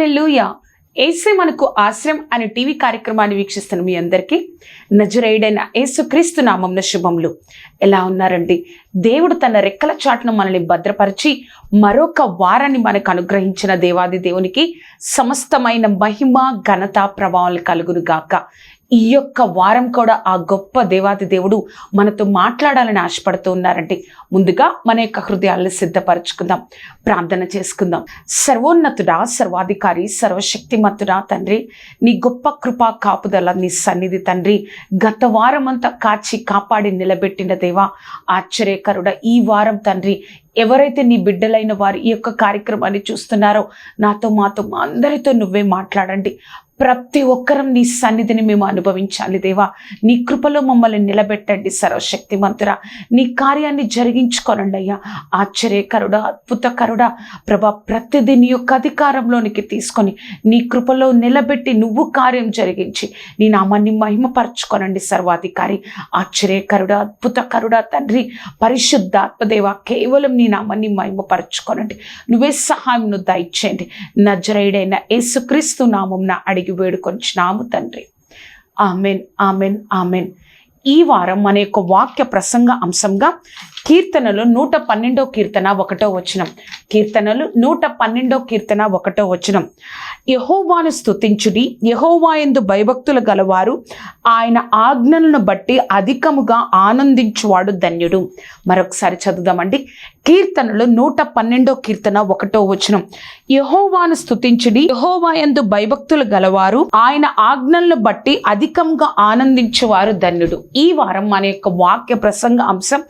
హల్లెలూయా. యేసే మనకు ఆశ్రయం అనే టీవీ కార్యక్రమాన్ని వీక్షిస్తున్న మీ అందరికీ నజరేయుడైన యేసుక్రీస్తు నామమున శుభములు. ఎలా ఉన్నారండి? దేవుడు తన రెక్కల చాటును మనల్ని భద్రపరిచి మరొక వారాన్ని మనకు అనుగ్రహించిన దేవాది దేవునికి సమస్తమైన మహిమ ఘనత ప్రభావాలు కలుగును గాక. ఈ యొక్క వారం కూడా ఆ గొప్ప దేవాది దేవుడు మనతో మాట్లాడాలని ఆశపడుతూ ఉన్నారండి. ముందుగా మన యొక్క హృదయాలను సిద్ధపరచుకుందాం, ప్రార్థన చేసుకుందాం. సర్వోన్నతుడా, సర్వాధికారి, సర్వశక్తిమంతుడా తండ్రి, నీ గొప్ప కృపా కాపుదల, నీ సన్నిధి తండ్రి, గత వారం అంతా కాచి కాపాడి నిలబెట్టిన దేవా, ఆశ్చర్యకరుడా, ఈ వారం తండ్రి ఎవరైతే నీ బిడ్డలైన వారు ఈ యొక్క కార్యక్రమాన్ని చూస్తున్నారో నాతో మాతో మా అందరితో నువ్వే మాట్లాడండి. ప్రతి ఒక్కరం నీ సన్నిధిని మేము అనుభవించాలి దేవా. నీ కృపలో మమ్మల్ని నిలబెట్టండి సర్వశక్తిమంతురా. నీ కార్యాన్ని జరిగించుకోనండి అయ్యా. ఆశ్చర్యకరుడా, అద్భుతకరుడా ప్రభా, ప్రతిదీ నీ యొక్క అధికారంలోనికి తీసుకొని నీ కృపలో నిలబెట్టి నువ్వు కార్యం జరిగించి నీ నామాన్ని మహిమపరచుకోనండి సర్వాధికారి. ఆశ్చర్యకరుడా, అద్భుతకరుడా తండ్రి, పరిశుద్ధాత్మదేవ, కేవలం నీ నామాన్ని మహిమపరచుకోనండి. నువ్వే సహాయంను దయచేయండి. నజరేయుడైన యేసుక్రీస్తు నామమున అడిగి వేడుకొంచున్నాము తండ్రి. Amen, amen, amen. ఈ వారం మన యొక్క వాక్య ప్రసంగ అంశంగా కీర్తనలు 112 కీర్తన 1వ వచనం. కీర్తనలు 112 కీర్తన 1వ వచనం. యెహోవాను స్తుతించుడి, యెహోవా యందు భయభక్తులు గలవారు ఆయన ఆజ్ఞలను బట్టి అధికముగా ఆనందించువాడు ధన్యుడు. మరొకసారి చదువుదామండి. కీర్తనలు 112 కీర్తన 1వ వచనం. యెహోవాను స్తుతించుడి, యెహోవా యందు భయభక్తులు గలవారు ఆయన ఆజ్ఞలను బట్టి అధికంగా ఆనందించువారు ధన్యుడు. ఈ వారం మన యొక్క వాక్య ప్రసంగ అంశం,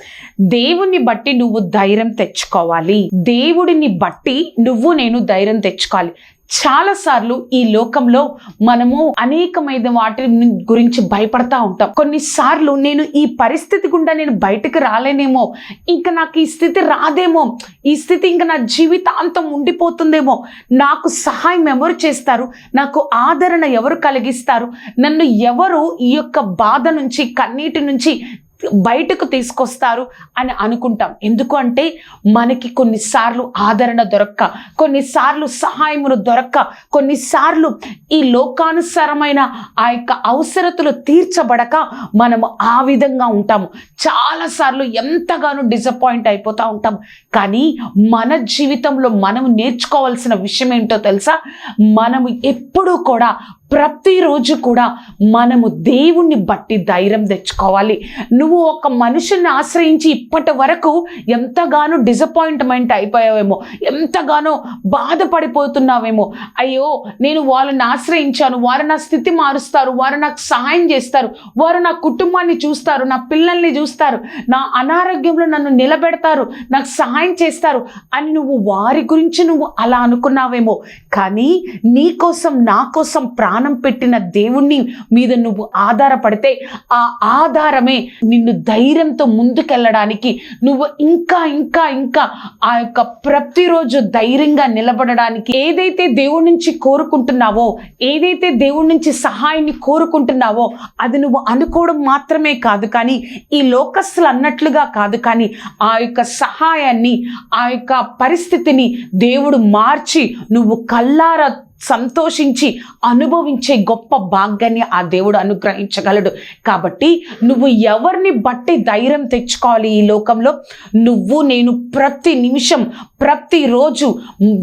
దేవుని బట్టి నువ్వు ధైర్యం తెచ్చుకోవాలి. దేవుడిని బట్టి నువ్వు నేను ధైర్యం తెచ్చుకోవాలి. చాలాసార్లు ఈ లోకంలో మనము అనేకమైన వాటి గురించి భయపడతా ఉంటాం. కొన్నిసార్లు నేను ఈ పరిస్థితి గుండా నేను బయటకు రాలేనేమో, ఇంకా నాకు ఈ స్థితి రాదేమో, ఈ స్థితి ఇంకా నా జీవితాంతం ఉండిపోతుందేమో, నాకు సహాయం ఎవరు చేస్తారు, నాకు ఆదరణ ఎవరు కలిగిస్తారు, నన్ను ఎవరు ఈ యొక్క బాధ నుంచి కన్నీటి నుంచి బయటకు తీసుకొస్తారు అని అనుకుంటాం. ఎందుకు అంటే మనకి కొన్నిసార్లు ఆదరణ దొరక్క, కొన్నిసార్లు సహాయమును దొరక్క, కొన్నిసార్లు ఈ లోకానుసారమైన ఆ యొక్క అవసరతలు తీర్చబడక మనము ఆ విధంగా ఉంటాము. చాలాసార్లు ఎంతగానో డిసప్పాయింట్ అయిపోతూ ఉంటాం. కానీ మన జీవితంలో మనము నేర్చుకోవాల్సిన విషయం ఏంటో తెలుసా? మనము ఎప్పుడూ కూడా ప్రతిరోజు కూడా మనము దేవుణ్ణి బట్టి ధైర్యం తెచ్చుకోవాలి. నువ్వు ఒక మనిషిని ఆశ్రయించి ఇప్పటి వరకు ఎంతగానో డిసప్పాయింట్మెంట్ అయిపోయావేమో, ఎంతగానో బాధపడిపోతున్నావేమో. అయ్యో, నేను వాళ్ళని ఆశ్రయించాను, వారు నా స్థితి మారుస్తారు, వారు నాకు సహాయం చేస్తారు, వారు నా కుటుంబాన్ని చూస్తారు, నా పిల్లల్ని చూస్తారు, నా అనారోగ్యంలో నన్ను నిలబెడతారు, నాకు సహాయం చేస్తారు అని నువ్వు వారి గురించి నువ్వు అలా అనుకున్నావేమో. కానీ నీ కోసం, నా కోసం ప్రాణం పెట్టిన దేవుణ్ణి మీద నువ్వు ఆధారపడితే ఆ ఆధారమే నిన్ను ధైర్యంతో ముందుకెళ్ళడానికి, నువ్వు ఇంకా ఇంకా ఇంకా ఆ యొక్క ప్రతిరోజు ధైర్యంగా నిలబడడానికి, ఏదైతే దేవుడి నుంచి కోరుకుంటున్నావో, ఏదైతే దేవుడి నుంచి సహాయాన్ని కోరుకుంటున్నావో అది నువ్వు అనుకోవడం మాత్రమే కాదు, కానీ ఈ లోకస్తులు అన్నట్లుగా కాదు, కానీ ఆ యొక్క సహాయాన్ని, ఆ యొక్క పరిస్థితిని దేవుడు మార్చి నువ్వు కల్లారా సంతోషించి అనుభవించే గొప్ప భాగ్యాన్ని ఆ దేవుడు అనుగ్రహించగలడు. కాబట్టి నువ్వు ఎవరిని బట్టి ధైర్యం తెచ్చుకోవాలి ఈ లోకంలో? నువ్వు నేను ప్రతి నిమిషం, ప్రతిరోజు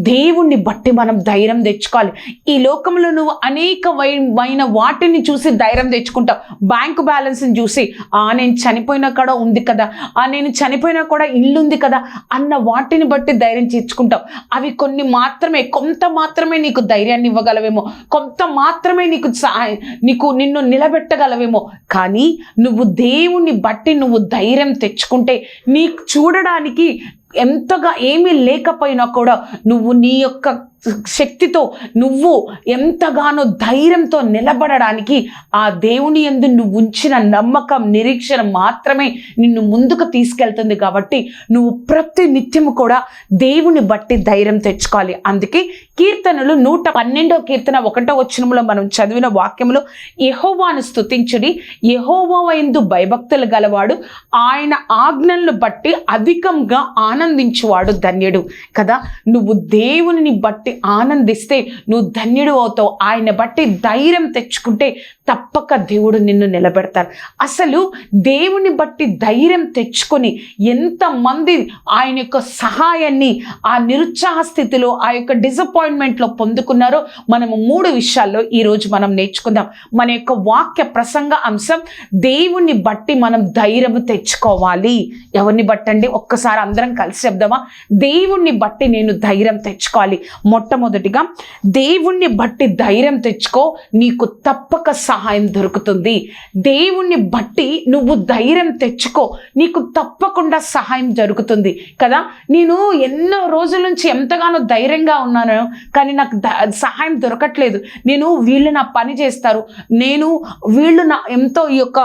దేవుణ్ణి బట్టి మనం ధైర్యం తెచ్చుకోవాలి. ఈ లోకంలో నువ్వు అనేకమైన వాటిని చూసి ధైర్యం తెచ్చుకుంటావు. బ్యాంకు బ్యాలెన్స్ని చూసి, నేను చనిపోయినా కూడా ఉంది కదా, నేను చనిపోయినా కూడా ఇల్లు ఉంది కదా అన్న వాటిని బట్టి ధైర్యం తెచ్చుకుంటావు. అవి కొన్ని మాత్రమే, కొంత మాత్రమే నీకు ధైర్యాన్ని ఇవ్వగలవేమో, కొంత మాత్రమే నిన్ను నిలబెట్టగలవేమో. కానీ నువ్వు దేవుణ్ణి బట్టి నువ్వు ధైర్యం తెచ్చుకుంటే, నీకు చూడడానికి ఎంతగా ఏమీ లేకపోయినా కూడా నువ్వు నీ యొక్క శక్తితో నువ్వు ఎంతగానో ధైర్యంతో నిలబడడానికి ఆ దేవుని యందు నువ్వు ఉంచిన నమ్మకం, నిరీక్షణ మాత్రమే నిన్ను ముందుకు తీసుకెళ్తుంది. కాబట్టి నువ్వు ప్రతి నిత్యము కూడా దేవుని బట్టి ధైర్యం తెచ్చుకోవాలి. అందుకే కీర్తనలు 112 కీర్తన 1వ వచనంలో మనం చదివిన వాక్యంలో, యెహోవాను స్తుతించుడి, యెహోవా యందు భయభక్తులు గలవాడు ఆయన ఆజ్ఞలను బట్టి అధికంగా ఆనందించువాడు ధన్యుడు కదా. నువ్వు దేవుని బట్టి ఆనందిస్తే నువ్వు ధన్యుడు అవుతావు. ఆయన బట్టి ధైర్యం తెచ్చుకుంటే తప్పక దేవుడు నిన్ను నిలబెడతారు. అసలు దేవుని బట్టి ధైర్యం తెచ్చుకొని ఎంతమంది ఆయన యొక్క సహాయాన్ని ఆ నిరుత్సాహ స్థితిలో, ఆ యొక్క డిసప్పాయింట్మెంట్లో పొందుకున్నారో మనము 3 విషయాల్లో ఈరోజు మనం నేర్చుకుందాం. మన యొక్క వాక్య ప్రసంగ అంశం, దేవుణ్ణి బట్టి మనం ధైర్యం తెచ్చుకోవాలి. ఎవరిని బట్టండి? ఒక్కసారి అందరం కలిసి చెప్దామా? దేవుణ్ణి బట్టి నేను ధైర్యం తెచ్చుకోవాలి. మొట్టమొదటిగా దేవుణ్ణి బట్టి ధైర్యం తెచ్చుకో, నీకు తప్పక సహాయం దొరుకుతుంది. దేవుణ్ణి బట్టి నువ్వు ధైర్యం తెచ్చుకో, నీకు తప్పకుండా సహాయం జరుగుతుంది కదా. నేను ఎన్నో రోజుల నుంచి ఎంతగానో ధైర్యంగా ఉన్నాను, కానీ నాకు సహాయం దొరకట్లేదు. వీళ్ళు నా పని చేస్తారు, వీళ్ళు నా ఎంతో ఈ యొక్క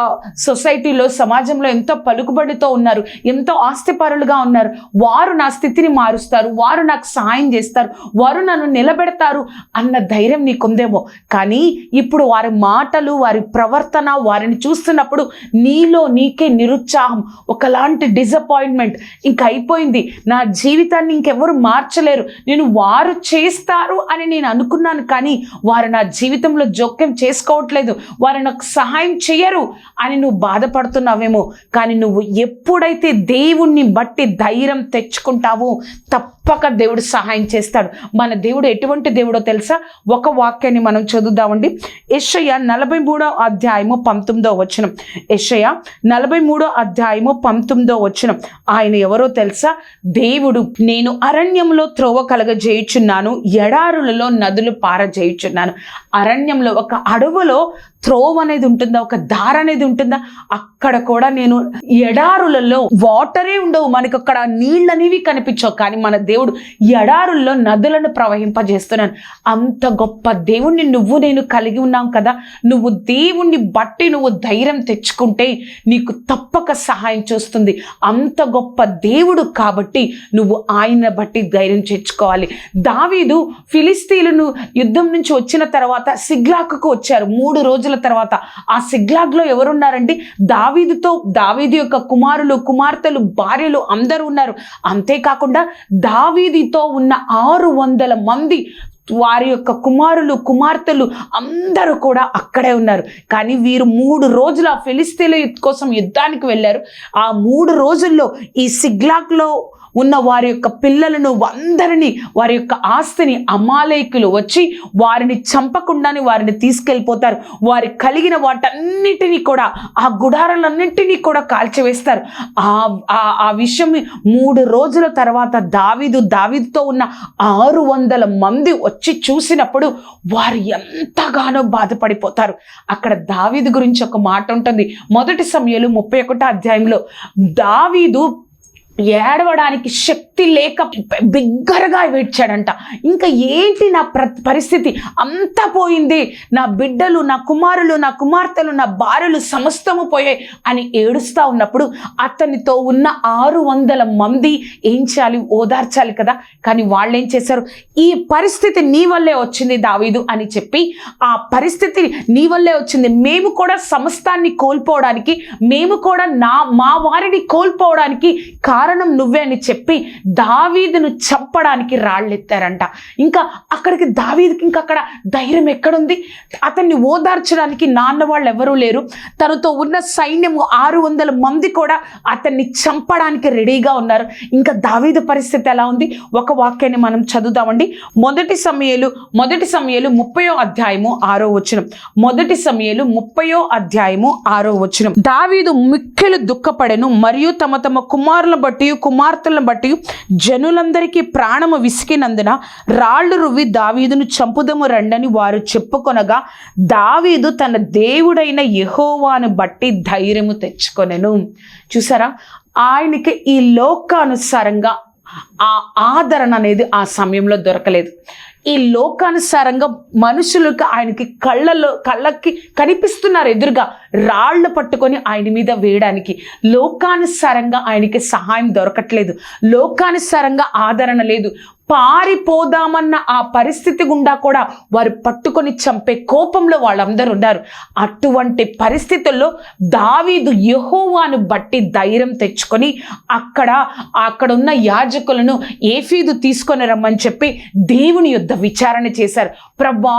సొసైటీలో, సమాజంలో ఎంతో పలుకుబడితో ఉన్నారు, ఎంతో ఆస్తిపరులుగా ఉన్నారు, వారు నా స్థితిని మారుస్తారు, వారు నాకు సహాయం చేస్తారు, వారు నన్ను నిలబెడతారు అన్న ధైర్యం నీకుందేమో. కానీ ఇప్పుడు వారి మాటలు, వారి ప్రవర్తన, వారిని చూస్తున్నప్పుడు నీలో నీకే నిరుత్సాహం, ఒకలాంటి డిసప్పాయింట్మెంట్. ఇంక అయిపోయింది, నా జీవితాన్ని ఇంకెవరు మార్చలేరు, వారు చేస్తారు అని నేను అనుకున్నాను, కానీ వారు నా జీవితంలో జోక్యం చేసుకోవట్లేదు, వారు నాకు సహాయం చేయరు అని నువ్వు బాధపడుతున్నావేమో. కానీ నువ్వు ఎప్పుడైతే దేవుణ్ణి బట్టి ధైర్యం తెచ్చుకుంటావో తప్పక దేవుడు సహాయం చేస్తాడు. మన దేవుడు ఎటువంటి దేవుడో తెలుసా? ఒక వాక్యాన్ని మనం చదువుదామండి. యెషయా 43వ అధ్యాయము 19వ వచనం. యెషయా 43వ అధ్యాయము 19వ వచనం. ఆయన ఎవరో తెలుసా? దేవుడు, నేను అరణ్యంలో త్రోవ కలగజేయుచున్నాను, ఎడారులలో నదులు పారజేయుచున్నాను. అరణ్యంలో, ఒక అడవులో త్రోవ అనేది ఉంటుందా? ఒక దారి అనేది ఉంటుందా? అక్కడ కూడా నేను, ఎడారులలో వాటరే ఉండవు, మనకు అక్కడ నీళ్ళు అనేవి కనిపించవు, కానీ మన దేవుడు ఎడారుల్లో నదులను ప్రవహింపజేస్తున్నాను. అంత గొప్ప దేవుణ్ణి నేను కలిగి ఉన్నాం కదా. నువ్వు దేవుణ్ణి బట్టి నువ్వు ధైర్యం తెచ్చుకుంటే నీకు తప్పక సహాయం చేస్తుంది. అంత గొప్ప దేవుడు కాబట్టి నువ్వు ఆయన బట్టి ధైర్యం తెచ్చుకోవాలి. దావీదు ఫిలిస్తీయులను యుద్ధం నుంచి వచ్చిన తర్వాత సిగ్లాగుకు వచ్చారు. 3 రోజుల తర్వాత ఆ సిగ్లాగ్లో ఎవరున్నారండి? దావీదు యొక్క కుమారులు, కుమార్తెలు, భార్యలు అందరూ ఉన్నారు. అంతేకాకుండా దావీదుతో ఉన్న 600 మంది, వారి యొక్క కుమారులు, కుమార్తెలు అందరూ కూడా అక్కడే ఉన్నారు. కానీ వీరు 3 రోజులు ఆ ఫిలిస్తీయుల కోసం యుద్ధానికి వెళ్ళారు. ఆ 3 రోజుల్లో ఈ సిగ్లాగ్లో ఉన్న వారి యొక్క పిల్లలను అందరినీ, వారి యొక్క ఆస్తిని అమాలేకులు వచ్చి వారిని చంపకుండానే వారిని తీసుకెళ్ళిపోతారు. వారి కలిగిన వాటన్నిటినీ కూడా, ఆ గుడారాలన్నింటినీ కూడా కాల్చివేస్తారు. ఆ విషయం 3 రోజుల తర్వాత దావీదుతో ఉన్న 600 మంది వచ్చి చూసినప్పుడు వారు ఎంతగానో బాధపడిపోతారు. అక్కడ దావీదు గురించి ఒక మాట ఉంటుంది. 1 సమూయేలు 31వ అధ్యాయంలో దావీదు ఏడవడానికి శక్తి లేక బిగ్గరగా ఏడ్చాడంట. ఇంకా ఏంటి నా పరిస్థితి, అంతా పోయింది, నా బిడ్డలు, నా కుమారులు, నా కుమార్తెలు, నా భార్యలు సమస్తము పోయాయి అని ఏడుస్తూ ఉన్నప్పుడు అతనితో ఉన్న 600 మంది ఏం చేయాలి? ఓదార్చాలి కదా. కానీ వాళ్ళు ఏం చేశారు? ఈ పరిస్థితి నీ వల్లే వచ్చింది దావీదు అని చెప్పి, ఆ పరిస్థితి నీ వల్లే వచ్చింది, మేము కూడా సమస్తాన్ని కోల్పోవడానికి, మేము కూడా మా వారిని కోల్పోవడానికి కారణం నువ్వే అని చెప్పి దావీదును చంపడానికి రాళ్ళెత్తారంట. ఇంకా అక్కడికి దావీదుకి ఇంకా అక్కడ ధైర్యం ఎక్కడుంది? అతన్ని ఓదార్చడానికి నాన్న వాళ్ళు ఎవరూ లేరు. తనతో ఉన్న సైన్యము 600 మంది కూడా అతన్ని చంపడానికి రెడీగా ఉన్నారు. ఇంకా దావీదు పరిస్థితి ఎలా ఉంది? ఒక వాక్యాన్ని మనం చదువుదామండి. 1 సమూయేలు 30వ అధ్యాయము 6వ వచనం. 1 సమూయేలు 30వ అధ్యాయము 6వ వచనం. దావీదు మిక్కిలి దుఃఖపడెను, మరియు తమ కుమారులను బట్టి, కుమార్తెలను బట్టి జనులందరికీ ప్రాణము విసికినందున రాళ్ళు రువ్వి దావీదును చంపుదము రండని వారు చెప్పుకొనగా, దావీదు తన దేవుడైన యెహోవాను బట్టి ధైర్యము తెచ్చుకొనెను. చూసారా, ఆయనకి ఈ లోకానుసారంగా ఆ ఆదరణ అనేది ఆ సమయంలో దొరకలేదు. ఈ లోకానుసారంగా మనుషులకు ఆయనకి కళ్ళకి కనిపిస్తున్నారు ఎదురుగా రాళ్ళు పట్టుకొని ఆయన మీద వేయడానికి. లోకానుసారంగా ఆయనకి సహాయం దొరకట్లేదు, లోకానుసారంగా ఆదరణ లేదు. పారిపోదామన్న ఆ పరిస్థితి గుండా కూడా వారు పట్టుకొని చంపే కోపంలో వాళ్ళందరూ ఉన్నారు. అటువంటి పరిస్థితుల్లో దావీదు యెహోవాను బట్టి ధైర్యం తెచ్చుకొని అక్కడ ఉన్న యాజకులను ఏఫీదు తీసుకొని రమ్మని చెప్పి దేవుని యొద్ద విచారణ చేశారు. ప్రభా,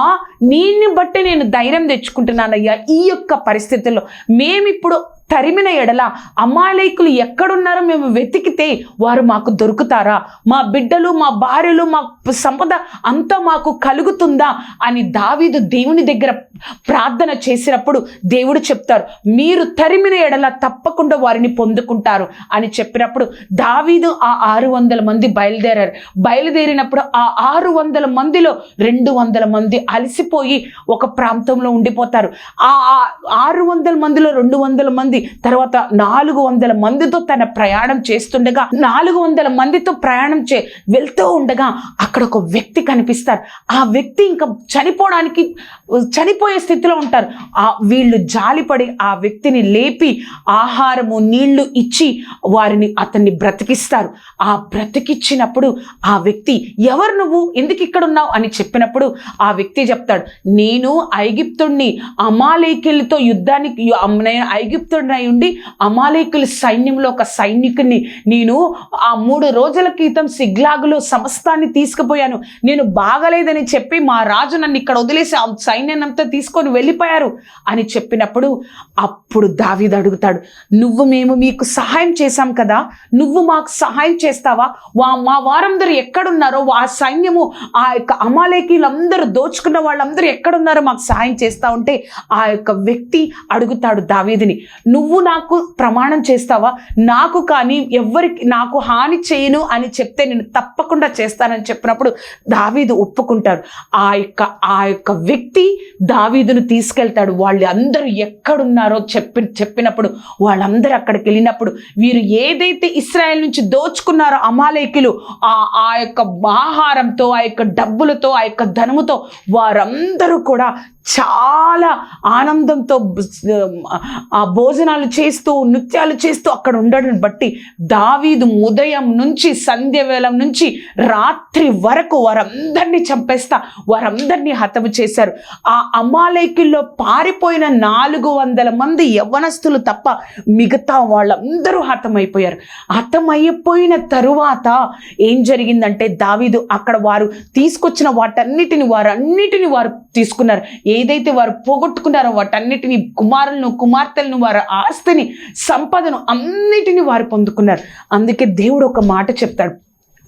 నిన్ను బట్టి నేను ధైర్యం తెచ్చుకుంటున్నానయ్యా, ఈ యొక్క పరిస్థితుల్లో మేమిప్పుడు తరిమిన ఎడల అమాలేకులు ఎక్కడున్నారో మేము వెతికితే వారు మాకు దొరుకుతారా? మా బిడ్డలు, మా భార్యలు, మా సంపద అంతా మాకు కలుగుతుందా అని దావీదు దేవుని దగ్గర ప్రార్థన చేసినప్పుడు దేవుడు చెప్తారు, మీరు తరిమిన ఎడల తప్పకుండా వారిని పొందుకుంటారు అని చెప్పినప్పుడు దావీదు ఆ 600 మంది బయలుదేరినప్పుడు ఆ 600 మందిలో 200 మంది అలసిపోయి ఒక ప్రాంతంలో ఉండిపోతారు. ఆ 600 మందిలో 200 మంది తర్వాత 400 మందితో తన ప్రయాణం చేస్తుండగా 400 మందితో ప్రయాణం వెళ్తూ ఉండగా అక్కడ ఒక వ్యక్తి కనిపిస్తారు. ఆ వ్యక్తి ఇంకా చనిపోయే స్థితిలో ఉంటారు. వీళ్ళు జాలిపడి ఆ వ్యక్తిని లేపి ఆహారము నీళ్లు ఇచ్చి అతన్ని బ్రతికిస్తారు. ఆ బ్రతికిచ్చినప్పుడు ఆ వ్యక్తి, ఎవరు నువ్వు, ఎందుకు ఇక్కడ ఉన్నావు అని చెప్పినప్పుడు ఆ వ్యక్తి చెప్తాడు, నేను ఐగుప్తుడిని, అమాలేకీయులతో యుద్ధానికి ఐగుప్తుడిని ఉండి అమాలేకుల సైన్యంలో ఒక సైనికుని నేను ఆ 3 రోజుల క్రితం సిగ్లాగులో సమస్తాన్ని తీసుకుపోయాను. నేను బాగలేదని చెప్పి మా రాజు నన్ను ఇక్కడ వదిలేసి ఆ సైన్యాన్నంతా తీసుకొని వెళ్ళిపోయారు అని చెప్పినప్పుడు అప్పుడు దావీదు అడుగుతాడు, మేము మీకు సహాయం చేశాం కదా, నువ్వు మాకు సహాయం చేస్తావా? మా వారందరూ ఎక్కడున్నారో, ఆ సైన్యము ఆ యొక్క అమాలేకీలందరూ దోచుకున్న వాళ్ళందరూ ఎక్కడున్నారో మాకు సహాయం చేస్తా ఉంటే ఆ యొక్క వ్యక్తి అడుగుతాడు దావీదుని, నువ్వు నాకు ప్రమాణం చేస్తావా? నాకు కానీ నాకు హాని చేయను అని చెప్తే నేను తప్పకుండా చేస్తానని చెప్పినప్పుడు దావీదు ఒప్పుకుంటాడు. ఆ యొక్క వ్యక్తి దావీదును తీసుకెళ్తాడు. వాళ్ళు అందరూ ఎక్కడున్నారో చెప్పినప్పుడు వాళ్ళందరూ అక్కడికి వెళ్ళినప్పుడు వీరు ఏదైతే ఇశ్రాయేలు నుంచి దోచుకున్నారో అమాలేకీయులు ఆ యొక్క ఆహారంతో, ఆ యొక్క డబ్బులతో, ఆ యొక్క ధనముతో వారందరూ కూడా చాలా ఆనందంతో ఆ భోజనాలు చేస్తూ నృత్యాలు చేస్తూ అక్కడ ఉండడం బట్టి దావీదు ఉదయం నుంచి సంధ్య వేళం నుంచి రాత్రి వరకు వారందరినీ చంపేస్తా వారందరినీ హతము చేశారు. ఆ అమాలేకీయుల్లో పారిపోయిన 400 మంది యవ్వనస్తులు తప్ప మిగతా వాళ్ళందరూ హతమైపోయారు. హతమైపోయిన తరువాత ఏం జరిగిందంటే దావీదు అక్కడ వారు తీసుకొచ్చిన వారన్నిటిని వారు తీసుకున్నారు. ఏదైతే వారు పోగొట్టుకున్నారో వాటన్నిటిని, కుమార్తెలను, వారి ఆస్తిని, సంపదను అన్నిటిని వారు పొందుకున్నారు. అందుకే దేవుడు ఒక మాట చెప్తాడు.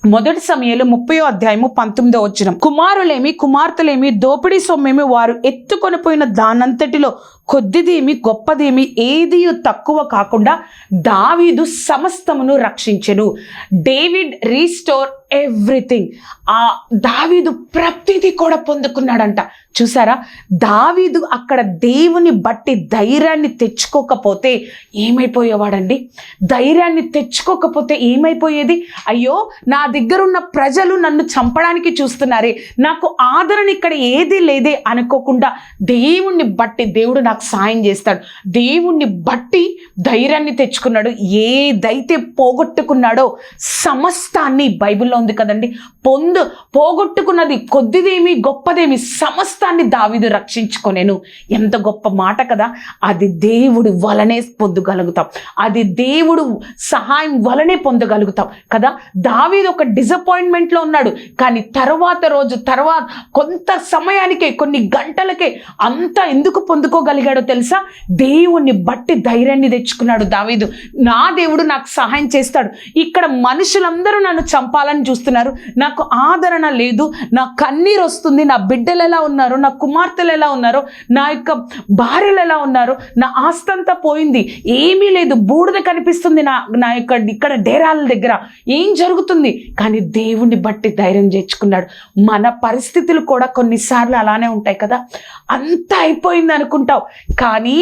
1 సమూయేలు 30వ అధ్యాయము 19వ వచనం, కుమారులేమి కుమార్తెలేమి దోపిడీ సొమ్మేమి వారు ఎత్తుకొని పోయిన దానంతటిలో కొద్దిదేమి గొప్పదేమి ఏది తక్కువ కాకుండా దావీదు సమస్తమును రక్షించెను. David restore everything. ఆ దావీదు ప్రతిదీ కూడా పొందుకున్నాడంట. చూసారా, దావీదు అక్కడ దేవుని బట్టి ధైర్యాన్ని తెచ్చుకోకపోతే ఏమైపోయేవాడండి? ధైర్యాన్ని తెచ్చుకోకపోతే ఏమైపోయేది? అయ్యో, నా దగ్గర ఉన్న ప్రజలు నన్ను చంపడానికి చూస్తున్నారే, నాకు ఆదరణ ఇక్కడ ఏదీ లేదే అనుకోకుండా దేవుణ్ణి బట్టి దేవుడు నాకు సాయం చేస్తాడు. దేవుణ్ణి బట్టి ధైర్యాన్ని తెచ్చుకున్నాడు. ఏదైతే పోగొట్టుకున్నాడో సమస్తాన్ని, బైబిల్లో ఉంది కదండి, పోగొట్టుకున్నది కొద్దిదేమి గొప్పదేమి సమస్తాన్ని దావీదు రక్షించుకొనెను. ఎంత గొప్ప మాట కదా! అది దేవుడి వలనే పొందగలుగుతాం, అది దేవుడు సహాయం వలనే పొందగలుగుతాం కదా. దావీదు ఒక డిసప్పాయింట్మెంట్లో ఉన్నాడు, కానీ తర్వాత కొంత సమయానికే, కొన్ని గంటలకే అంతా ఎందుకు పొందుకోగలిగాడో తెలుసా? దేవుణ్ణి బట్టి ధైర్యాన్ని తెచ్చుకున్నాడు దావీదు. నా దేవుడు నాకు సహాయం చేస్తాడు. ఇక్కడ మనుషులందరూ నన్ను చంపాలని చూస్తున్నారు, నాకు ఆదరణ లేదు, నా కన్నీరు వస్తుంది, నా బిడ్డలు ఎలా ఉన్నారో, నా కుమార్తెలు ఎలా ఉన్నారో, నా యొక్క భార్యలు ఎలా ఉన్నారో, నా ఆస్తంతా పోయింది, ఏమీ లేదు, బూడిద కనిపిస్తుంది నా యొక్క ఇక్కడ డేరాల దగ్గర, ఏం జరుగుతుంది? కానీ దేవుణ్ణి బట్టి ధైర్యం తెచ్చుకున్నాడు. మన పరిస్థితులు కూడా కొన్నిసార్లు అలానే ఉంటాయి కదా. అంతా అయిపోయింది అనుకుంటావు, కానీ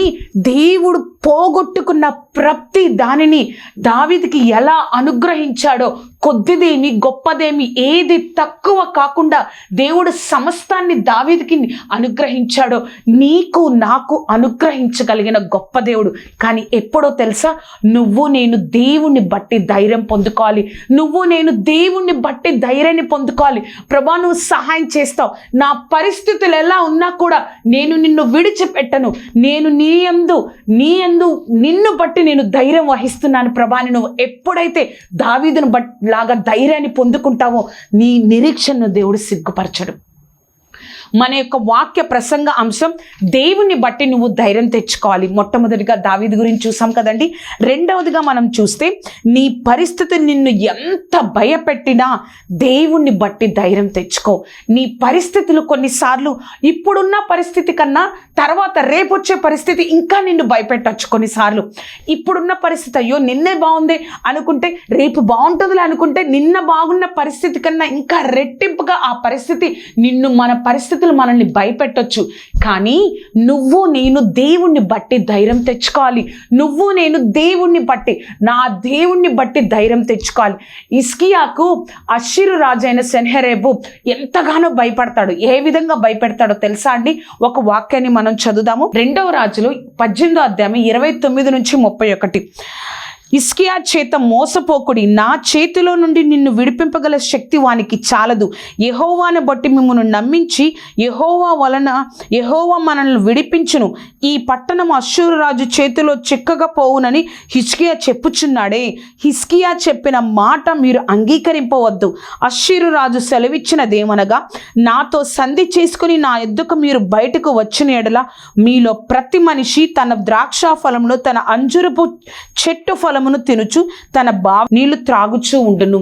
దేవుడు పోగొట్టుకున్న ప్రతి దానిని దావీదుకి ఎలా అనుగ్రహించాడో కొద్దిదేమి గొప్పదేమి ఏది తక్కువ కాకుండా దేవుడు సమస్తాన్ని దావీదుకి అనుగ్రహించాడో నీకు నాకు అనుగ్రహించగలిగిన గొప్ప దేవుడు. కానీ ఎప్పుడో తెలుసా, నువ్వు నేను దేవుణ్ణి బట్టి ధైర్యం పొందుకోవాలి. నువ్వు నేను దేవుణ్ణి బట్టి ధైర్యాన్ని పొందుకోవాలి. ప్రభా, నువ్వు సహాయం చేస్తావు, నా పరిస్థితులు ఎలా ఉన్నా కూడా నేను నిన్ను విడిచిపెట్టను, నేను నీ యందు నిన్ను బట్టి నేను ధైర్యం వహిస్తున్నాను ప్రభా అని నువ్వు ఎప్పుడైతే దావీదును లాగా ధైర్యాన్ని పొందుకుంటావో నీ నిరీక్షణను దేవుడు సిగ్గుపరచడు. మన యొక్క వాక్య ప్రసంగ అంశం దేవుని బట్టి నువ్వు ధైర్యం తెచ్చుకోవాలి. మొట్టమొదటిగా దావీదు గురించి చూసాం కదండి. రెండవదిగా మనం చూస్తే నీ పరిస్థితి నిన్ను ఎంత భయపెట్టినా దేవుణ్ణి బట్టి ధైర్యం తెచ్చుకో. నీ పరిస్థితులు కొన్నిసార్లు ఇప్పుడున్న పరిస్థితి కన్నా తర్వాత రేపు వచ్చే పరిస్థితి ఇంకా నిన్ను భయపెట్టచ్చు. కొన్నిసార్లు ఇప్పుడున్న పరిస్థితి అయ్యో నిన్నే బాగుంది అనుకుంటే రేపు బాగుంటుందిలే అనుకుంటే నిన్న బాగున్న పరిస్థితి కన్నా ఇంకా రెట్టింపుగా ఆ పరిస్థితి మన పరిస్థితులు మనల్ని భయపెట్టొచ్చు. కానీ నువ్వు నేను దేవుణ్ణి బట్టి ధైర్యం తెచ్చుకోవాలి. నువ్వు నేను దేవుణ్ణి బట్టి, నా దేవుణ్ణి బట్టి ధైర్యం తెచ్చుకోవాలి. హిజ్కియాకు అష్షూరు రాజు అయిన సెన్హెరీబు ఎంతగానో భయపడతాడు. ఏ విధంగా భయపెడతాడో తెలుసా అండి? ఒక వాక్యాన్ని మనం చదువుదాము. 2వ రాజులు 18వ అధ్యాయం 29 నుంచి 31. హిజ్కియా చేత మోసపోకుడి, నా చేతిలో నుండి నిన్ను విడిపింపగల శక్తి వానికి చాలదు. యెహోవాను బట్టి మిమ్మల్ని నమ్మించి యెహోవా మనల్ని విడిపించును. ఈ పట్టణం అష్షూరు రాజు చేతిలో చిక్కకపోవునని హిజ్కియా చెప్పుచున్నాడే. హిజ్కియా చెప్పిన మాట మీరు అంగీకరింపవద్దు. అష్షూరు రాజు సెలవిచ్చినదేమనగా, నాతో సంధి చేసుకుని నా యొద్దకు మీరు బయటకు వచ్చిన ఎడల మీలో ప్రతి మనిషి తన ద్రాక్ష ఫలమును తన అంజురపు చెట్టు ఫలమును తినుచు తన నీళ్లు త్రాగుచూ ఉండును.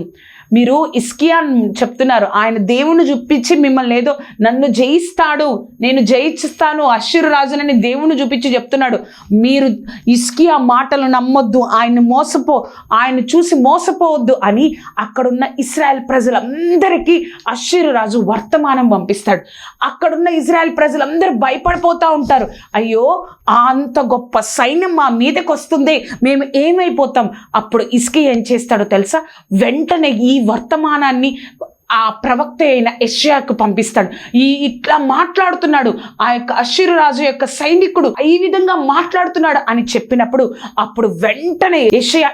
మీరు హిజ్కియా చెప్తున్నారు, ఆయన దేవుణ్ణి చూపించి మిమ్మల్ని ఏదో నన్ను జయిస్తాడు, నేను జయిస్తాను అష్షూరు రాజునని దేవుణ్ణి చూపించి చెప్తున్నాడు. మీరు హిజ్కియా మాటలు నమ్మొద్దు, ఆయన చూసి మోసపోవద్దు అని అక్కడున్న ఇశ్రాయేల్ ప్రజలందరికీ అష్షూరు రాజు వర్తమానం పంపిస్తాడు. అక్కడున్న ఇశ్రాయేల్ ప్రజలందరూ భయపడిపోతూ ఉంటారు. అయ్యో, అంత గొప్ప సైన్యం మా మీదకి వస్తుంది, మేము ఏమైపోతాం. అప్పుడు హిజ్కియా ఏం చేస్తాడో తెలుసా? వెంటనే ఈ వర్తమానాన్ని ఆ ప్రవక్త అయిన యెషయాకు పంపిస్తాడు. ఇట్లా మాట్లాడుతున్నాడు ఆ యొక్క అష్షూరు రాజు యొక్క సైనికుడు, ఈ విధంగా మాట్లాడుతున్నాడు అని చెప్పినప్పుడు అప్పుడు వెంటనే యెషయా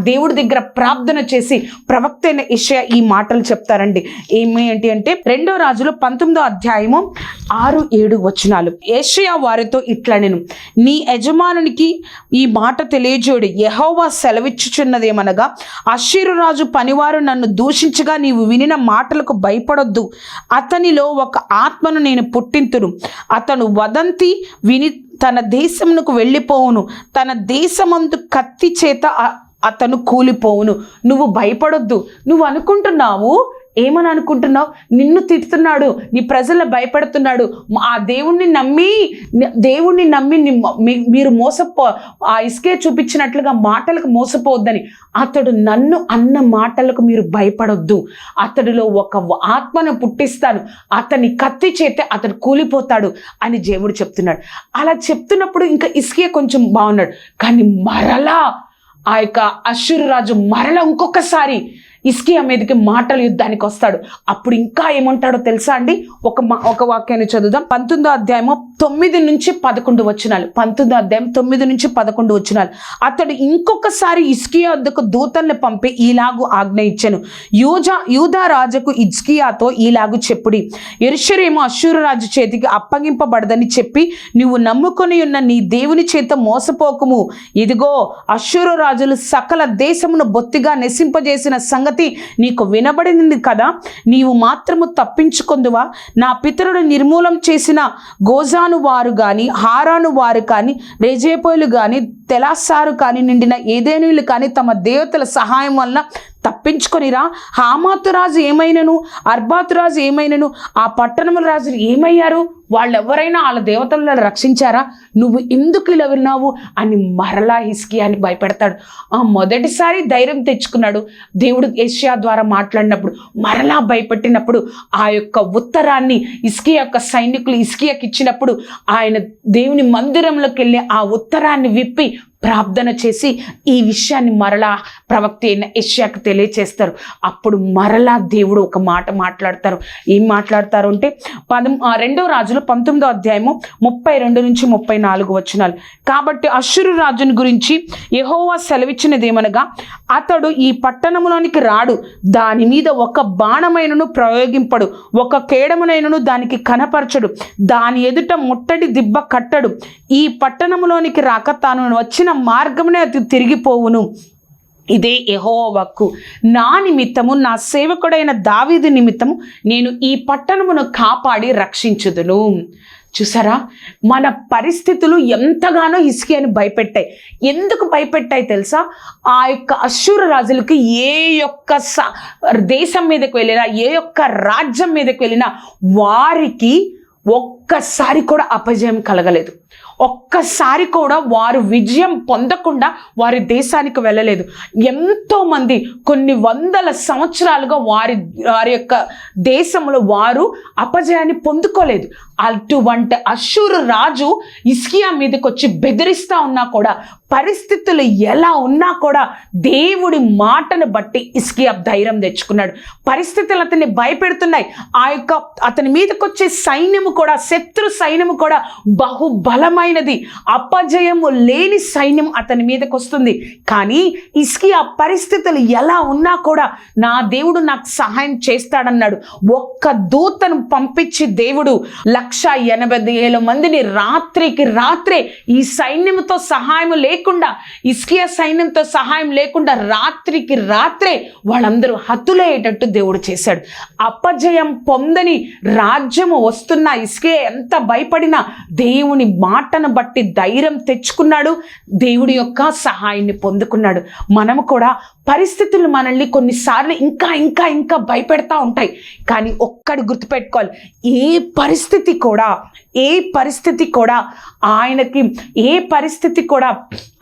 దేవుడి దగ్గర ప్రార్థన చేసి ప్రవక్త అయిన యెషయా ఈ మాటలు చెప్తారండి. ఏంటి అంటే 2వ రాజులు 19వ అధ్యాయము 6-7 వచనాలు. యెషయా వారితో ఇట్లా, నేను నీ యజమానునికి ఈ మాట తెలియజేయుడి. యెహోవా సెలవిచ్చుచున్నదేమనగా, అష్షూరు రాజు పనివారు నన్ను దూషించగా నీవు వినిన మాటలకు భయపడొద్దు. అతనిలో ఒక ఆత్మను నేను పుట్టింతును. అతను వదంతి విని తన దేశమునకు వెళ్ళిపోవును. తన దేశమందు కత్తి చేత అతను కూలిపోవును. నువ్వు భయపడొద్దు. నువ్వు అనుకుంటున్నావు, ఏమని అనుకుంటున్నావు? నిన్ను తిడుతున్నాడు, నీ ప్రజలను భయపెడుతున్నాడు. ఆ దేవుణ్ణి నమ్మి మీరు ఆ హిజ్కియా చూపించినట్లుగా మాటలకు మోసపోవద్దని. అతడు నన్ను అన్న మాటలకు మీరు భయపడొద్దు. అతడిలో ఒక ఆత్మను పుట్టిస్తాను, అతని కత్తి చేతే అతడు కూలిపోతాడు అని దేవుడు చెప్తున్నాడు. అలా చెప్తున్నప్పుడు ఇంకా హిజ్కియా కొంచెం బాగున్నాడు. కానీ మరలా ఆ యొక్క అష్షూరు రాజు మరలా ఇంకొకసారి హిజ్కియా మీదకి మాటల యుద్ధానికి వస్తాడు. అప్పుడు ఇంకా ఏమంటాడో తెలుసా అండి? ఒక వాక్యాన్ని చదువుదాం. 19వ అధ్యాయము 9 నుంచి 11 వచనాలు. 19వ అధ్యాయం 9 నుంచి 11 వచనాలు. అతడు ఇంకొకసారి హిజ్కియా వద్దకు దూతల్ని పంపి ఈలాగు ఆజ్ఞ ఇచ్చెను. యూదా రాజుకు హిజ్కియాతో ఈలాగు చెప్పుడి, యెరూషలేము అష్షూరు రాజు చేతికి అప్పగింపబడదని చెప్పి నువ్వు నమ్ముకొని ఉన్న నీ దేవుని చేత మోసపోకుము. ఇదిగో, అష్షూరు రాజులు సకల దేశమును బొత్తిగా నశింపజేసిన సంగతి నీకు వినబడింది కదా, నీవు మాత్రము తప్పించుకొందువా? నా పితరుడు నిర్మూలం చేసిన గోజాను వారు గాని, హారాను వారు కాని, రెజేపోలు గాని, తెలాసారు కాని, నిండిన ఏదేనీయులు కాని తమ దేవతల సహాయం వలన తప్పించుకొనిరా. హామాతు రాజు ఏమైనను, అర్బాతు రాజు ఏమైనను, ఆ పట్టణముల రాజులు ఏమయ్యారు? వాళ్ళెవరైనా వాళ్ళ దేవతలను రక్షించారా? నువ్వు ఎందుకు ఇలా విన్నావు అని మరలా హిజ్కియాని భయపెడతాడు. మొదటిసారి ధైర్యం తెచ్చుకున్నాడు, దేవుడు యెషయా ద్వారా మాట్లాడినప్పుడు మరలా భయపెట్టినప్పుడు ఆ యొక్క ఉత్తరాన్ని హిజ్కియా యొక్క సైనికులు హిజ్కియాకి ఇచ్చినప్పుడు ఆయన దేవుని మందిరంలోకి వెళ్ళి ఆ ఉత్తరాన్ని విప్పి ప్రార్థన చేసి ఈ విషయాన్ని మరలా ప్రవక్త అయిన యెషయాకు తెలియచేస్తారు. అప్పుడు మరలా దేవుడు ఒక మాట మాట్లాడతారు. ఏం మాట్లాడతారు అంటే 2 రాజులు 19వ అధ్యాయము 32 నుంచి 34 వచనాలు. కాబట్టి అష్షూరు రాజుని గురించి యెహోవా సెలవిచ్చినదేమనగా, అతడు ఈ పట్టణములోనికి రాడు, దాని మీద ఒక బాణమైనను ప్రయోగింపడు, ఒక కేడమునైనను దానికి కనపరచడు, దాని ఎదుట ముట్టడి దిబ్బ కట్టడు. ఈ పట్టణములోనికి రాక తాను వచ్చిన మార్గమునే అది తిరిగిపోవును. ఇదే యెహోవా వాక్కు. నా నిమిత్తము, నా సేవకుడైన దావీదు నిమిత్తము నేను ఈ పట్టణమును కాపాడి రక్షించుదును. చూసారా, మన పరిస్థితులు ఎంతగానో హిజ్కియాని భయపెట్టాయి. ఎందుకు భయపెట్టాయి తెలుసా? ఆ యొక్క అష్షూరు రాజులకి ఏ యొక్క దేశం మీదకి వెళ్ళినా, ఏ యొక్క రాజ్యం మీదకి వెళ్ళినా వారికి ఒక్కసారి కూడా అపజయం కలగలేదు. ఒక్కసారి కూడా వారు విజయం పొందకుండా వారి దేశానికి వెళ్ళలేదు. ఎంతోమంది కొన్ని వందల సంవత్సరాలుగా వారి యొక్క దేశంలో వారు అపజయాన్ని పొందుకోలేదు. అటువంటి అష్షూరు రాజు హిజ్కియా మీదకి వచ్చి బెదిరిస్తా ఉన్నా కూడా, పరిస్థితులు ఎలా ఉన్నా కూడా దేవుడి మాటను బట్టి హిజ్కియా ధైర్యం తెచ్చుకున్నాడు. పరిస్థితులు అతన్ని భయపెడుతున్నాయి. అతని మీదకి వచ్చే సైన్యము కూడా, శత్రు సైన్యము కూడా బహుబలమైనది. అపజయము లేని సైన్యం అతని మీదకి వస్తుంది. కానీ హిజ్కియా పరిస్థితులు ఎలా ఉన్నా కూడా నా దేవుడు నాకు సహాయం చేస్తాడన్నాడు. ఒక్క దూతను పంపించి దేవుడు 1,80,000 మందిని రాత్రికి రాత్రే, ఈ సైన్యంతో సహాయం లేకుండా, హిజ్కియా సైన్యంతో సహాయం లేకుండా రాత్రికి రాత్రే వాళ్ళందరూ హతులయ్యేటట్టు దేవుడు చేశాడు. అపజయం పొందని రాజ్యము వస్తున్న హిజ్కియా ఎంత భయపడినా దేవుని మాటను బట్టి ధైర్యం తెచ్చుకున్నాడు. దేవుడి యొక్క సహాయాన్ని పొందుకున్నాడు. మనము కూడా పరిస్థితులు మనల్ని కొన్నిసార్లు ఇంకా ఇంకా ఇంకా భయపెడతా ఉంటాయి. కానీ ఒక్కటి గుర్తుపెట్టుకోవాలి, ఏ పరిస్థితి కూడా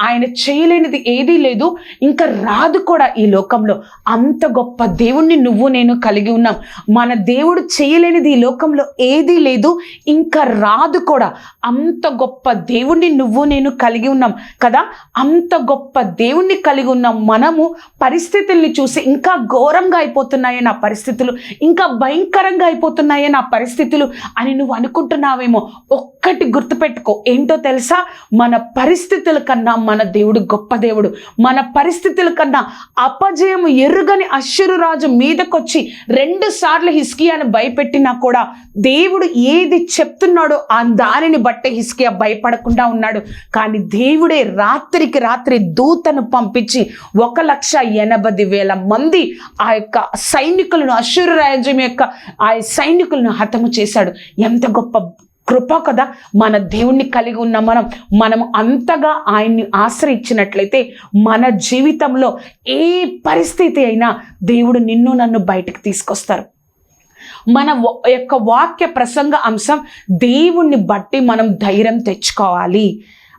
ఆయన చేయలేనిది ఏదీ లేదు, ఇంకా రాదు కూడా ఈ లోకంలో. అంత గొప్ప దేవుణ్ణి నువ్వు నేను కలిగి ఉన్నాం. మన దేవుడు చేయలేనిది ఈ లోకంలో ఏదీ లేదు, ఇంకా రాదు కూడా. అంత గొప్ప దేవుణ్ణి నువ్వు నేను కలిగి ఉన్నాం కదా. అంత గొప్ప దేవుణ్ణి కలిగి ఉన్నాం మనము. పరిస్థితుల్ని చూసి ఇంకా ఘోరంగా అయిపోతున్నాయే నా పరిస్థితులు, ఇంకా భయంకరంగా అయిపోతున్నాయే నా పరిస్థితులు అని నువ్వు అనుకుంటున్నావేమో. ఒక్కటి గుర్తుపెట్టుకో, ఏంటో తెలుసా? మన పరిస్థితుల కన్నా మన దేవుడు గొప్ప దేవుడు. మన పరిస్థితుల కన్నా అపజయము ఎరుగని అష్షూరు రాజు మీదకొచ్చి 2 సార్లు హిజ్కియాను భయపెట్టినా కూడా దేవుడు ఏది చెప్తున్నాడో ఆ దానిని బట్టి హిజ్కియా భయపడకుండా ఉన్నాడు. కానీ దేవుడే రాత్రికి రాత్రి దూతను పంపించి 1,80,000 మంది ఆ యొక్క సైనికులను, అష్షూరు రాజ్యం యొక్క ఆ సైనికులను హతము చేశాడు. ఎంత గొప్ప కృప కదా మన దేవుణ్ణి కలిగి ఉన్న మనం అంతగా ఆయన్ని ఆశ్రయించినట్లయితే మన జీవితంలో ఏ పరిస్థితి అయినా దేవుడు నిన్ను నన్ను బయటకు తీసుకొస్తారు. మన యొక్క వాక్య ప్రసంగ అంశం దేవుణ్ణి బట్టి మనం ధైర్యం తెచ్చుకోవాలి.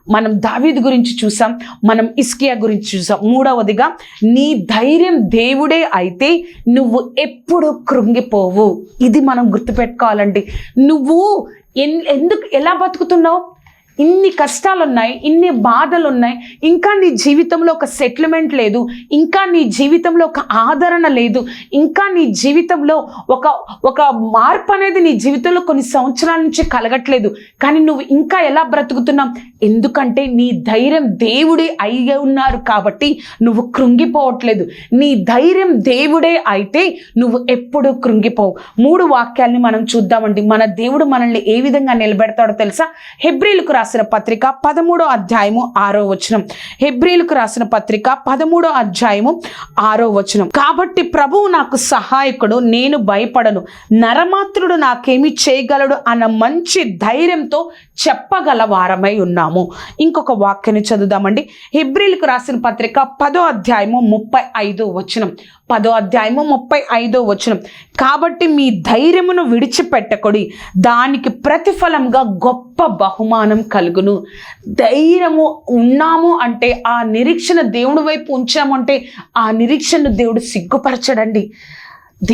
మనం దావీదు గురించి చూసాం, మనం హిజ్కియా గురించి చూసాం. 3వదిగా, నీ ధైర్యం దేవుడే అయితే నువ్వు ఎప్పుడు కృంగిపోవు. ఇది మనం గుర్తుపెట్టుకోవాలండి. నువ్వు ఎలా బతుకుతున్నావు? ఇన్ని కష్టాలు ఉన్నాయి, ఇన్ని బాధలు ఉన్నాయి, ఇంకా నీ జీవితంలో ఒక సెటిల్మెంట్ లేదు, ఇంకా నీ జీవితంలో ఒక ఆదరణ లేదు, ఇంకా నీ జీవితంలో ఒక మార్పు అనేది నీ జీవితంలో కొన్ని సంవత్సరాల నుంచి కలగట్లేదు. కానీ నువ్వు ఇంకా ఎలా బ్రతుకుతున్నావు? ఎందుకంటే నీ ధైర్యం దేవుడే అయి ఉన్నారు కాబట్టి నువ్వు కృంగిపోవట్లేదు. నీ ధైర్యం దేవుడే అయితే నువ్వు ఎప్పుడూ కృంగిపోవు. 3 వాక్యాలని మనం చూద్దామండి. మన దేవుడు మనల్ని ఏ విధంగా నిలబెడతాడో తెలుసా? హెబ్రీలకు రాసిన పత్రిక 13వ అధ్యాయము 6వ వచనం. హెబ్రీలకు రాసిన పత్రిక 13వ అధ్యాయము 6వ వచనం. కాబట్టి ప్రభువు నాకు సహాయకుడు, నేను భయపడను, నరమాత్రుడు నాకేమి చేయగలడు అన్న మంచి ధైర్యంతో చెప్పగల వారమై ఉన్నాము. ఇంకొక వాక్యాన్ని చదువుదామండి. హెబ్రీలకు రాసిన పత్రిక 10వ అధ్యాయము 35వ వచనం. 10వ అధ్యాయము 35వ వచనం. కాబట్టి మీ ధైర్యమును విడిచిపెట్టకుడి, దానికి ప్రతిఫలంగా గొప్ప బహుమానం కలుగును. ధైర్యము ఉన్నాము అంటే, ఆ నిరీక్షణ దేవుడి వైపు ఉంచామంటే ఆ నిరీక్షను దేవుడు సిగ్గుపరచడండి.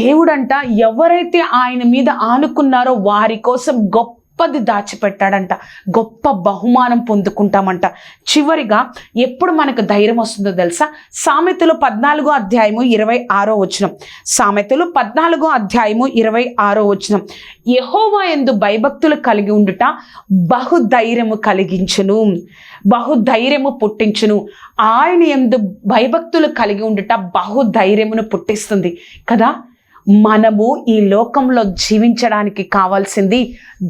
దేవుడంట ఎవరైతే ఆయన మీద ఆనుకున్నారో వారి కోసం గొప్ప గొప్పది దాచిపెట్టాడంట, గొప్ప బహుమానం పొందుకుంటామంట. చివరిగా ఎప్పుడు మనకు ధైర్యం వస్తుందో తెలుసా? సామెతలు 14:26 సామెతలు 14:26 యెహోవా యందు భయభక్తులు కలిగి ఉండుట బహుధైర్యము కలిగించును, బహుధైర్యము పుట్టించును. ఆయన యందు భయభక్తులు కలిగి ఉండుట బహుధైర్యమును పుట్టిస్తుంది కదా. మనము ఈ లోకంలో జీవించడానికి కావాల్సింది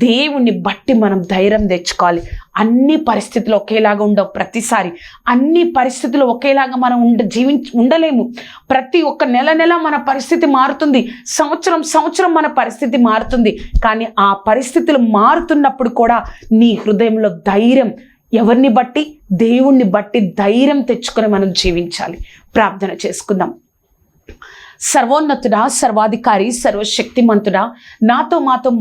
దేవుణ్ణి బట్టి మనం ధైర్యం తెచ్చుకోవాలి. అన్ని పరిస్థితులు ఒకేలాగా ఉండవు. ప్రతిసారి అన్ని పరిస్థితులు ఒకేలాగా మనం ఉండలేము. ప్రతి ఒక్క నెల మన పరిస్థితి మారుతుంది, సంవత్సరం మన పరిస్థితి మారుతుంది. కానీ ఆ పరిస్థితులు మారుతున్నప్పుడు కూడా నీ హృదయంలో ధైర్యం, ఎవరిని బట్టి? దేవుణ్ణి బట్టి ధైర్యం తెచ్చుకొని మనం జీవించాలి. ప్రార్థన చేసుకుందాం. సర్వోన్నతుడా, సర్వాధికారి, సర్వశక్తిమంతుడా, మాతో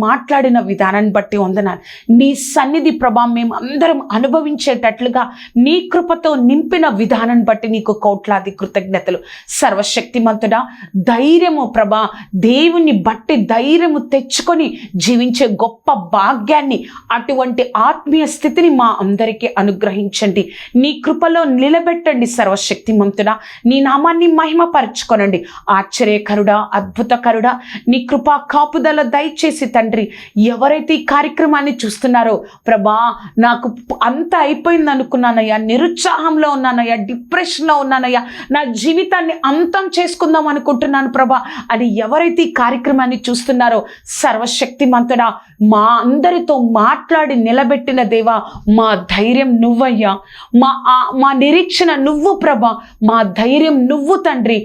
మాట్లాడిన విధానాన్ని బట్టి వందనాలు. నీ సన్నిధి ప్రభా మేము అందరం అనుభవించేటట్లుగా నీ కృపతో నింపిన విధానాన్ని బట్టి నీకు కోట్లాది కృతజ్ఞతలు. సర్వశక్తిమంతుడా, ధైర్యము ప్రభా, దేవుని బట్టి ధైర్యము తెచ్చుకొని జీవించే గొప్ప భాగ్యాన్ని, అటువంటి ఆత్మీయ స్థితిని మా అందరికీ అనుగ్రహించండి. నీ కృపలో నిలబెట్టండి. సర్వశక్తిమంతుడా, నీ నామాన్ని మహిమపరచుకొనండి. ఆశ్చర్యకరుడా, అద్భుతకరుడా, నీ కృపా కాపుదల దయచేసి తండ్రి, ఎవరైతే ఈ కార్యక్రమాన్ని చూస్తున్నారో ప్రభా, నాకు అంత అయిపోయింది అనుకున్నానయ్యా, నిరుత్సాహంలో ఉన్నానయ్యా, డిప్రెషన్లో ఉన్నానయ్యా, నా జీవితాన్ని అంతం చేసుకుందాం అనుకుంటున్నాను ప్రభా అని ఎవరైతే ఈ కార్యక్రమాన్ని చూస్తున్నారో సర్వశక్తిమంతుడా, మా అందరితో మాట్లాడి నిలబెట్టిన దేవా, మా ధైర్యం నువ్వయ్యా, మా నిరీక్షణ నువ్వు ప్రభా, మా ధైర్యం నువ్వు తండ్రి.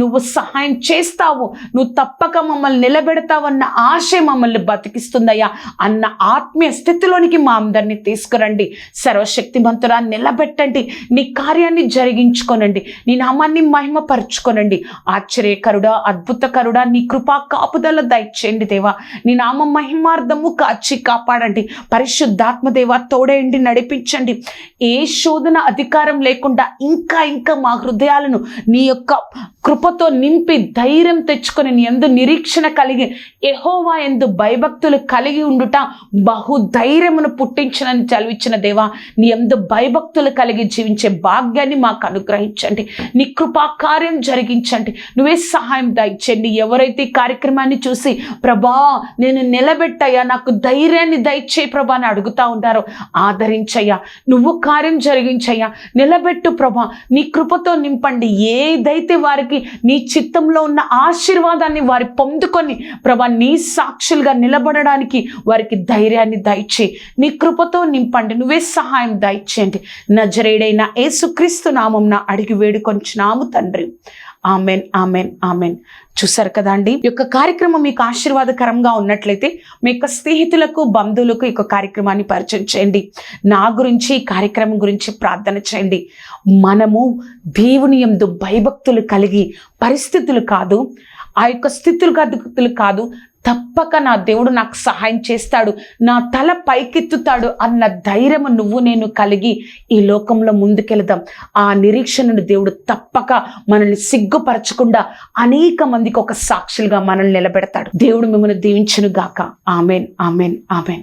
నువ్వు సహాయం చేస్తావు, నువ్వు తప్పక మమ్మల్ని నిలబెడతావన్న ఆశ మమ్మల్ని బతికిస్తుందయ్యా అన్న ఆత్మీయ స్థితిలోనికి మా అందరినీ తీసుకురండి. సర్వశక్తిమంతుడా, నిలబెట్టండి, నీ కార్యాన్ని జరిగించుకోనండి, నీ నామాన్ని మహిమపరచుకోనండి. ఆశ్చర్యకరుడా, అద్భుతకరుడా, నీ కృపా కాపుదల దయచేయండి దేవా. నీ నామ మహిమార్థము కాచి కాపాడండి. పరిశుద్ధాత్మ దేవా, తోడేయండి, నడిపించండి. ఏ శోధన అధికారం లేకుండా ఇంకా మా హృదయాలను నీ యొక్క కృపతో నింపి ధైర్యం తెచ్చుకొని నీ యందు నిరీక్షణ కలిగి యెహోవా యందు భయభక్తులు కలిగి ఉండుట బహుధైర్యమును పుట్టించనని చదివించిన దేవా, నీ యందు భయభక్తులు కలిగి జీవించే భాగ్యాన్ని మాకు అనుగ్రహించండి. నీ కృపా కార్యం జరిగించండి. నువ్వే సహాయం దయచేయండి. ఎవరైతే ఈ కార్యక్రమాన్ని చూసి ప్రభా నేను నిలబెట్టయ్యా, నాకు ధైర్యాన్ని దయచేయి ప్రభా అని అడుగుతా ఉంటారో ఆదరించయ్యా, నువ్వు కార్యం జరిగించయ్యా, నిలబెట్టు ప్రభా, నీ కృపతో నింపండి. ఏదైతే వారికి నీ చిత్తంలో ఉన్న ఆశీర్వాదాన్ని వారి పొందుకొని ప్రభా నీ సాక్షులుగా నిలబడడానికి వారికి ధైర్యాన్ని దయచేయి. నీ కృపతో నింపండి. నువ్వే సహాయం దయచేయండి. నజరేయుడైన యేసుక్రీస్తు నామమున అడిగి వేడుకొంచున్నాము తండ్రి. Amen, amen, amen. చూసారు కదా అండి, ఈ యొక్క కార్యక్రమం మీకు ఆశీర్వాదకరంగా ఉన్నట్లయితే మీ యొక్క స్నేహితులకు, బంధువులకు ఈ యొక్క కార్యక్రమాన్ని పరిచయం చేయండి. నా గురించి, ఈ కార్యక్రమం గురించి ప్రార్థన చేయండి. మనము దేవుని యందు భయభక్తులు కలిగి, పరిస్థితులు కాదు, ఆ యొక్క స్థితులు కాదు, తప్పక నా దేవుడు నాకు సహాయం చేస్తాడు, నా తల పైకెత్తుతాడు అన్న ధైర్యము నువ్వు నేను కలిగి ఈ లోకంలో ముందుకెళ్దాం. ఆ నిరీక్షణను దేవుడు తప్పక మనల్ని సిగ్గుపరచకుండా అనేక మందికి ఒక సాక్షులుగా మనల్ని నిలబెడతాడు. దేవుడు మిమ్మల్ని దీవించును గాక. Amen, amen, amen.